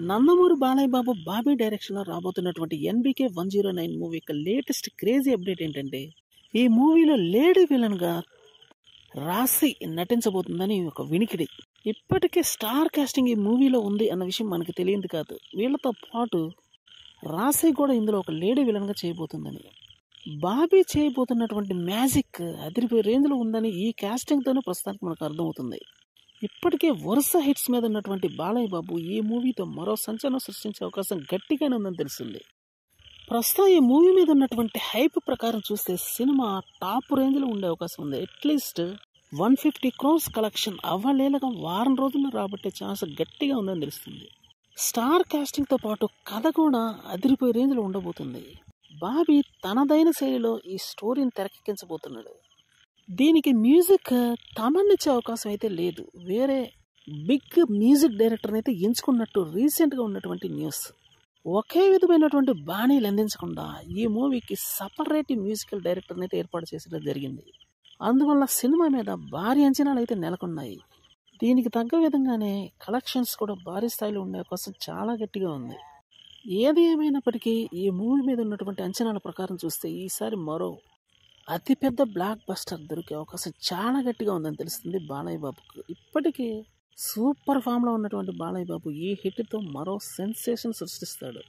నందమూరి బాలయ్య బాబు బాబీ డైరెక్షన్లో రాబోతున్నటువంటి NBK 109 movie యొక్క లేటెస్ట్ క్రేజీ అప్డేట్ ఏంటంటే, ఈ మూవీలో లేడీ విలన్గా రాశి నటించబోతుందని ఒక వినికిడి. ఇప్పటికే స్టార్ కాస్టింగ్ ఈ మూవీలో ఉంది అన్న విషయం మనకు తెలియదు కాదు. వీళ్ళతో పాటు రాశి కూడా ఇందులో ఒక లేడీ విలన్గా చేయబోతుందని, బాబీ చేయబోతున్నటువంటి మ్యాజిక్ అదిరిపోయే రేంజ్లో ఉందని ఈ కాస్టింగ్తోనే ప్రస్తుతానికి మనకు అర్థమవుతుంది. ఇప్పటికే వరుస హిట్స్ మీద ఉన్నటువంటి బాలయ్య బాబు ఈ మూవీతో మరో సంచలనం సృష్టించే అవకాశం గట్టిగానే ఉందని తెలుస్తుంది. ప్రస్తుతం ఈ మూవీ మీద ఉన్నటువంటి హైప్ ప్రకారం చూస్తే సినిమా టాప్ రేంజ్లో ఉండే అవకాశం ఉంది. అట్లీస్ట్ 150 crores కలెక్షన్ అవ్వలేలగా వారం రోజుల్లో రాబట్టే ఛాన్స్ గట్టిగా ఉందని తెలుస్తుంది. స్టార్ కాస్టింగ్తో పాటు కథ కూడా అదిరిపోయే రేంజ్లో ఉండబోతుంది. బాబీ తనదైన శైలిలో ఈ స్టోరీని తెరకెక్కించబోతున్నాడు. దీనికి మ్యూజిక్ తమన్నిచ్చే అవకాశం అయితే లేదు. వేరే బిగ్ మ్యూజిక్ డైరెక్టర్ని అయితే ఎంచుకున్నట్టు రీసెంట్గా ఉన్నటువంటి న్యూస్. ఒకే విధమైనటువంటి బాణీలు అందించకుండా ఈ మూవీకి సపరేట్ మ్యూజికల్ డైరెక్టర్ని అయితే ఏర్పాటు చేసడం జరిగింది. అందువల్ల సినిమా మీద భారీ అంచనాలు అయితే నెలకొన్నాయి. దీనికి తగ్గ విధంగానే కలెక్షన్స్ కూడా భారీ స్థాయిలో ఉండే అవకాశం చాలా గట్టిగా ఉంది. ఏది ఏమైనప్పటికీ ఈ మూవీ మీద ఉన్నటువంటి అంచనాల ప్రకారం చూస్తే ఈసారి మరో అతిపెద్ద బ్లాక్ బస్టర్ దొరికే అవకాశం చాలా గట్టిగా ఉందని తెలుస్తుంది బాలయ్య బాబుకు. ఇప్పటికీ సూపర్ ఫామ్లో ఉన్నటువంటి బాలయ్య బాబు ఈ హిట్తో మరో సెన్సేషన్ సృష్టిస్తాడు.